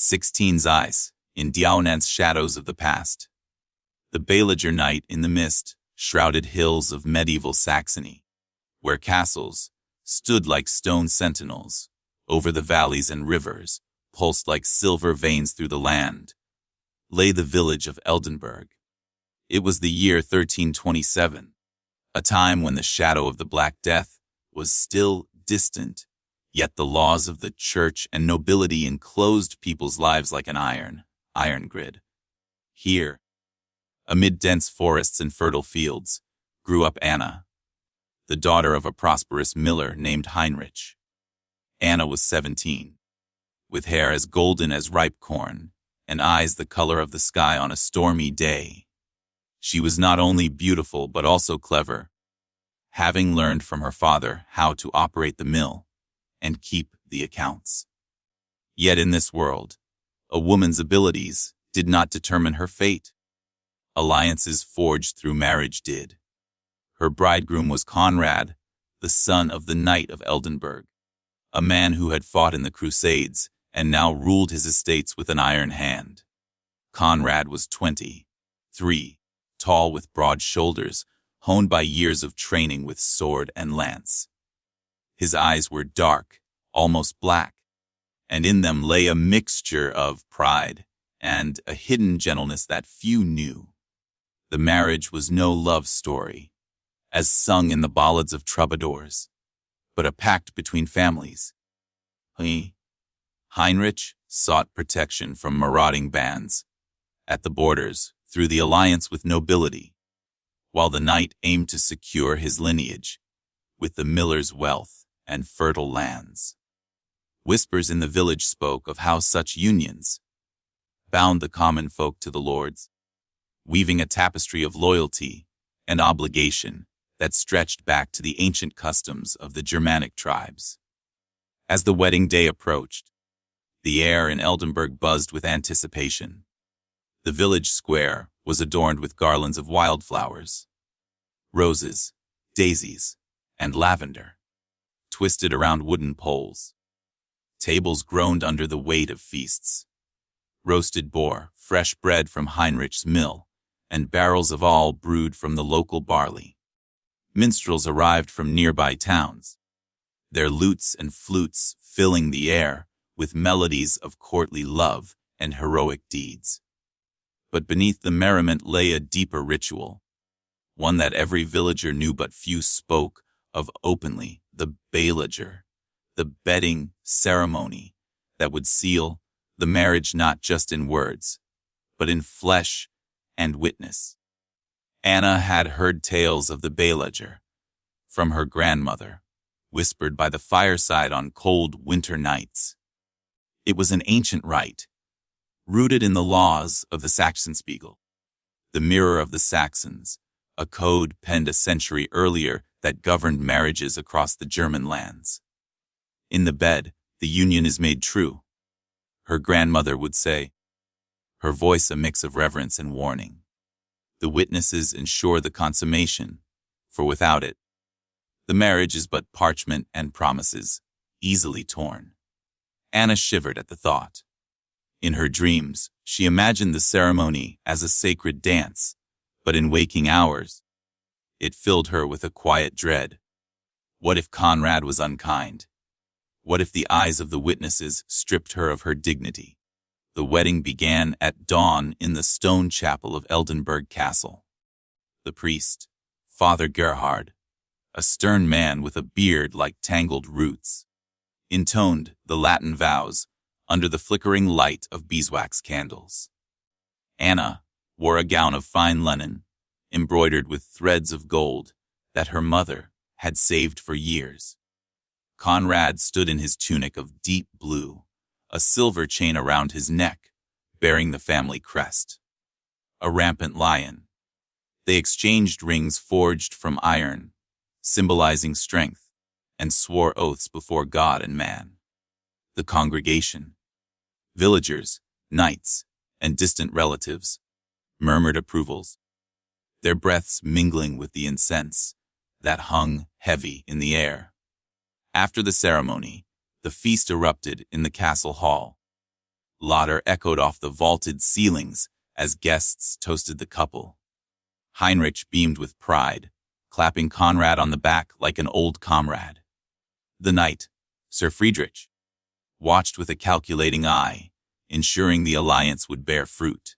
16's eyes, in Diaonant's shadows of the past. The Beilager night in the mist, shrouded hills of medieval Saxony, where castles stood like stone sentinels over the valleys and rivers, pulsed like silver veins through the land, lay the village of Eldenburg. It was the year 1327, a time when the shadow of the Black Death was still distant, yet the laws of the church and nobility enclosed people's lives like an iron grid. Here, amid dense forests and fertile fields, grew up Anna, the daughter of a prosperous miller named Heinrich. Anna was 17, with hair as golden as ripe corn and eyes the color of the sky on a stormy day. She was not only beautiful but also clever, having learned from her father how to operate the mill and keep the accounts. Yet in this world, a woman's abilities did not determine her fate. Alliances forged through marriage did. Her bridegroom was Conrad, the son of the Knight of Eldenburg, a man who had fought in the Crusades and now ruled his estates with an iron hand. Conrad was 23, tall with broad shoulders, honed by years of training with sword and lance. His eyes were dark, almost black, and in them lay a mixture of pride and a hidden gentleness that few knew. The marriage was no love story, as sung in the ballads of troubadours, but a pact between families. Heinrich sought protection from marauding bands at the borders through the alliance with nobility, while the knight aimed to secure his lineage with the miller's wealth and fertile lands. Whispers in the village spoke of how such unions bound the common folk to the lords, weaving a tapestry of loyalty and obligation that stretched back to the ancient customs of the Germanic tribes. As the wedding day approached, the air in Eldenburg buzzed with anticipation. The village square was adorned with garlands of wildflowers, roses, daisies, and lavender, twisted around wooden poles. Tables groaned under the weight of feasts. Roasted boar, fresh bread from Heinrich's mill, and barrels of all brewed from the local barley. Minstrels arrived from nearby towns, their lutes and flutes filling the air with melodies of courtly love and heroic deeds. But beneath the merriment lay a deeper ritual, one that every villager knew but few spoke of openly: the Beilager, the bedding ceremony that would seal the marriage not just in words, but in flesh and witness. Anna had heard tales of the Beilager from her grandmother, whispered by the fireside on cold winter nights. It was an ancient rite, rooted in the laws of the Saxonspiegel, the mirror of the Saxons, a code penned a century earlier that governed marriages across the German lands. In the bed, the union is made true, her grandmother would say, her voice a mix of reverence and warning. The witnesses ensure the consummation, for without it, the marriage is but parchment and promises, easily torn. Anna shivered at the thought. In her dreams, she imagined the ceremony as a sacred dance, but in waking hours, it filled her with a quiet dread. What if Conrad was unkind? What if the eyes of the witnesses stripped her of her dignity? The wedding began at dawn in the stone chapel of Eldenburg Castle. The priest, Father Gerhard, a stern man with a beard like tangled roots, intoned the Latin vows under the flickering light of beeswax candles. Anna wore a gown of fine linen, embroidered with threads of gold that her mother had saved for years. Conrad stood in his tunic of deep blue, a silver chain around his neck, bearing the family crest. A rampant lion. They exchanged rings forged from iron, symbolizing strength, and swore oaths before God and man. The congregation, villagers, knights, and distant relatives, murmured approvals, their breaths mingling with the incense that hung heavy in the air. After the ceremony, the feast erupted in the castle hall. Laughter echoed off the vaulted ceilings as guests toasted the couple. Heinrich beamed with pride, clapping Conrad on the back like an old comrade. The knight, Sir Friedrich, watched with a calculating eye, ensuring the alliance would bear fruit,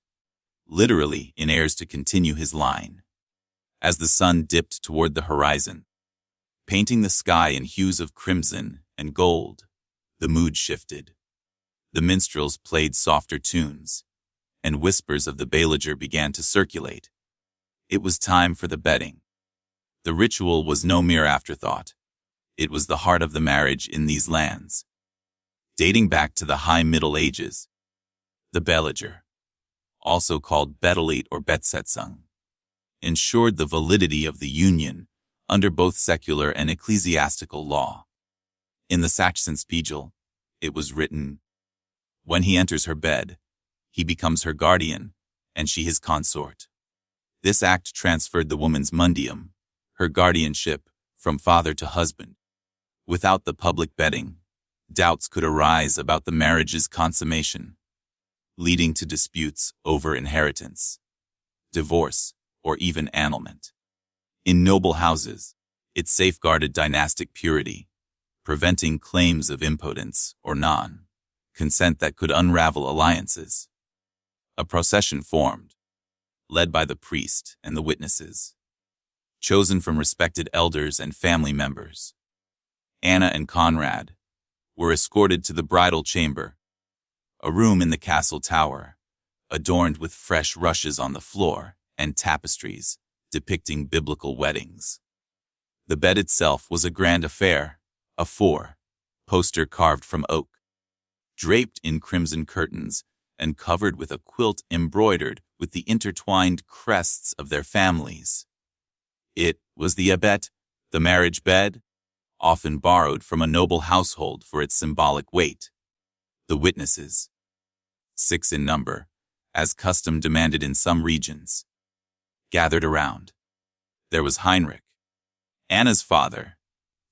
literally in heirs to continue his line. As the sun dipped toward the horizon, painting the sky in hues of crimson and gold, the mood shifted. The minstrels played softer tunes, and whispers of the Beilager began to circulate. It was time for the bedding. The ritual was no mere afterthought. It was the heart of the marriage in these lands. Dating back to the High Middle Ages, the Beilager, also called Betteleit or Betsetzung, ensured the validity of the union under both secular and ecclesiastical law. In the Sachsenspiegel, it was written, "When he enters her bed, he becomes her guardian, and she his consort." This act transferred the woman's mundium, her guardianship, from father to husband. Without the public bedding, doubts could arise about the marriage's consummation, leading to disputes over inheritance, divorce, or even annulment. In noble houses, it safeguarded dynastic purity, preventing claims of impotence or non-consent that could unravel alliances. A procession formed, led by the priest and the witnesses, chosen from respected elders and family members. Anna and Conrad were escorted to the bridal chamber, a room in the castle tower, adorned with fresh rushes on the floor and tapestries depicting biblical weddings. The bed itself was a grand affair, a four-poster carved from oak, draped in crimson curtains and covered with a quilt embroidered with the intertwined crests of their families. It was the abet, the marriage bed, often borrowed from a noble household for its symbolic weight. The witnesses, 6 in number, as custom demanded in some regions, gathered around. There was Heinrich, Anna's father,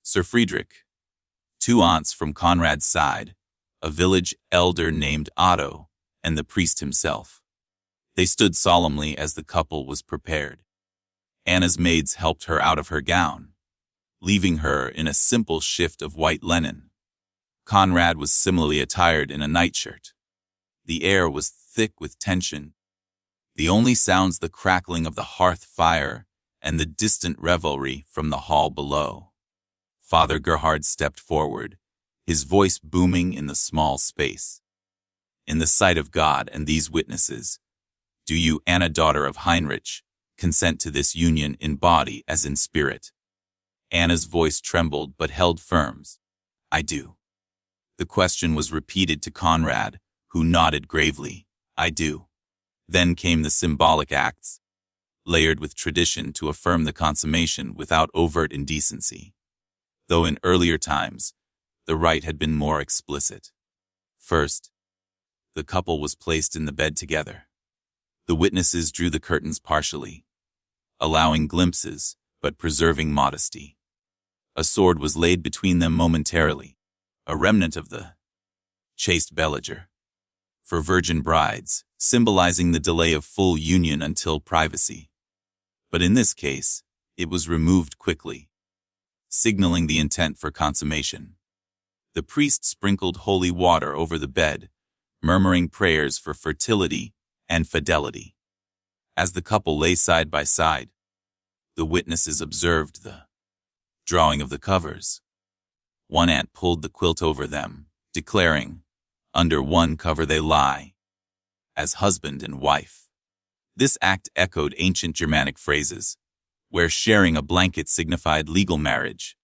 Sir Friedrich, 2 aunts from Conrad's side, a village elder named Otto, and the priest himself. They stood solemnly as the couple was prepared. Anna's maids helped her out of her gown, leaving her in a simple shift of white linen. Conrad was similarly attired in a nightshirt. The air was thick with tension, the only sounds the crackling of the hearth fire and the distant revelry from the hall below. Father Gerhard stepped forward, his voice booming in the small space. "In the sight of God and these witnesses, do you, Anna, daughter of Heinrich, consent to this union in body as in spirit?" Anna's voice trembled but held firm. "I do." The question was repeated to Conrad, who nodded gravely. "I do." Then came the symbolic acts, layered with tradition to affirm the consummation without overt indecency, though in earlier times, the rite had been more explicit. First, the couple was placed in the bed together. The witnesses drew the curtains partially, allowing glimpses but preserving modesty. A sword was laid between them momentarily, a remnant of the chaste Beilager, for virgin brides, symbolizing the delay of full union until privacy. But in this case, it was removed quickly, signaling the intent for consummation. The priest sprinkled holy water over the bed, murmuring prayers for fertility and fidelity. As the couple lay side by side, the witnesses observed the drawing of the covers. One aunt pulled the quilt over them, declaring, "Under one cover they lie," as husband and wife. This act echoed ancient Germanic phrases, where sharing a blanket signified legal marriage.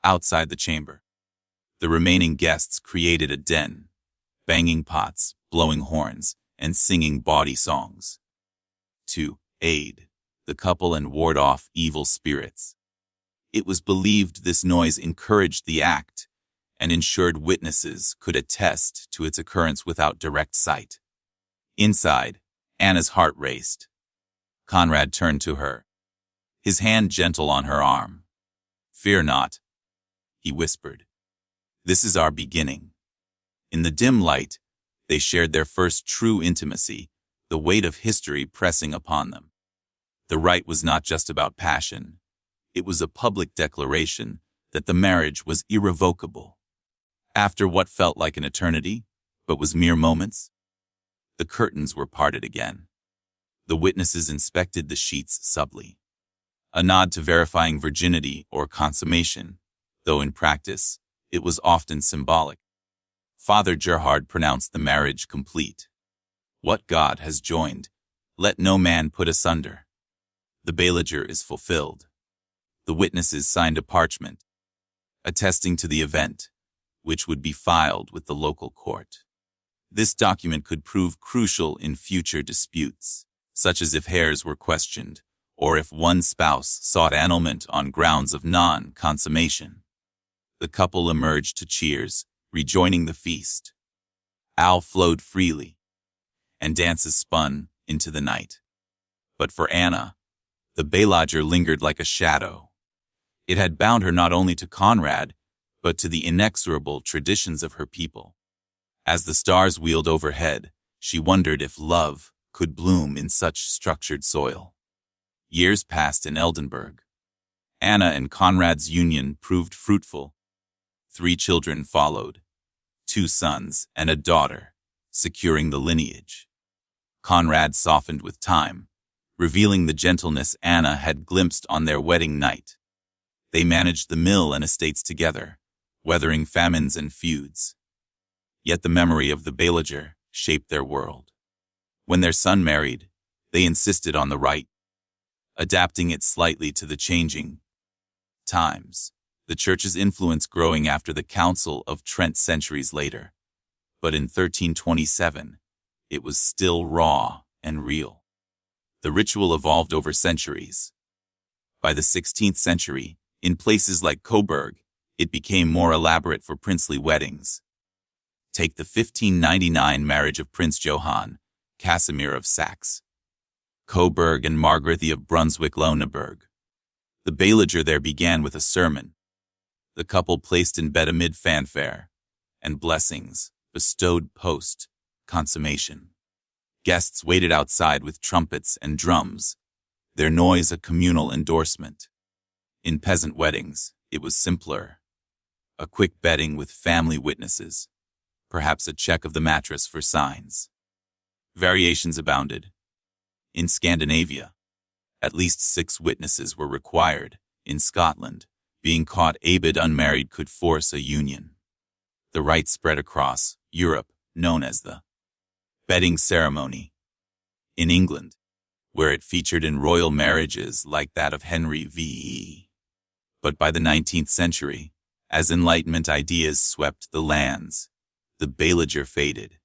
Outside the chamber, the remaining guests created a den, banging pots, blowing horns, and singing bawdy songs to aid the couple and ward off evil spirits. It was believed this noise encouraged the act and ensured witnesses could attest to its occurrence without direct sight. Inside, Anna's heart raced. Conrad turned to her, his hand gentle on her arm. "Fear not," he whispered. "This is our beginning." In the dim light, They shared their first true intimacy, the weight of history pressing upon them. The rite was not just about passion. It was a public declaration that the marriage was irrevocable. After what felt like an eternity, but was mere moments, the curtains were parted again. The witnesses inspected the sheets subtly, a nod to verifying virginity or consummation, though in practice, it was often symbolic. Father Gerhard pronounced the marriage complete. What God has joined, let no man put asunder. The Beilager is fulfilled. The witnesses signed a parchment, attesting to the event, which would be filed with the local court. This document could prove crucial in future disputes, such as if heirs were questioned, or if one spouse sought annulment on grounds of non-consummation. The couple emerged to cheers, rejoining the feast. Ale flowed freely, and dances spun into the night. But for Anna, the Beilager lingered like a shadow. It had bound her not only to Conrad, but to the inexorable traditions of her people. As the stars wheeled overhead, she wondered if love could bloom in such structured soil. Years passed in Eldenburg. Anna and Conrad's union proved fruitful. 3 children followed, 2 sons and a daughter, securing the lineage. Conrad softened with time, revealing the gentleness Anna had glimpsed on their wedding night. They managed the mill and estates together, weathering famines and feuds. Yet the memory of the Beilager shaped their world. When their son married, they insisted on the rite, adapting it slightly to the changing times, the church's influence growing after the Council of Trent centuries later. But in 1327, it was still raw and real. The ritual evolved over centuries. By the 16th century, in places like Coburg, it became more elaborate for princely weddings. Take the 1599 marriage of Prince Johann, Casimir of Saxe, Coburg and Margrethe of Brunswick-Lüneburg. The Beilager there began with a sermon. The couple placed in bed amid fanfare, and blessings bestowed post-consummation. Guests waited outside with trumpets and drums, their noise a communal endorsement. In peasant weddings, it was simpler. A quick bedding with family witnesses, perhaps a check of the mattress for signs. Variations abounded. In Scandinavia, at least 6 witnesses were required. In Scotland, being caught abed unmarried could force a union. The rite spread across Europe, known as the bedding ceremony. In England, where it featured in royal marriages like that of Henry VI. But by the 19th century, as Enlightenment ideas swept the lands, the Beilager faded.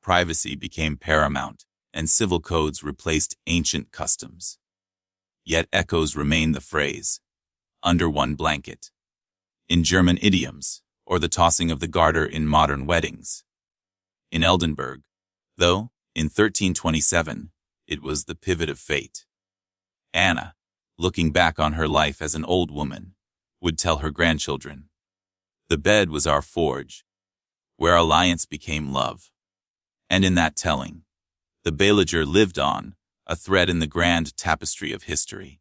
Privacy became paramount, and civil codes replaced ancient customs. Yet echoes remain the phrase, under one blanket, in German idioms, or the tossing of the garter in modern weddings. In Eldenburg, though, in 1327, it was the pivot of fate. Anna, looking back on her life as an old woman, would tell her grandchildren, "The bed was our forge, where alliance became love." And in that telling, the Beilager lived on, a thread in the grand tapestry of history.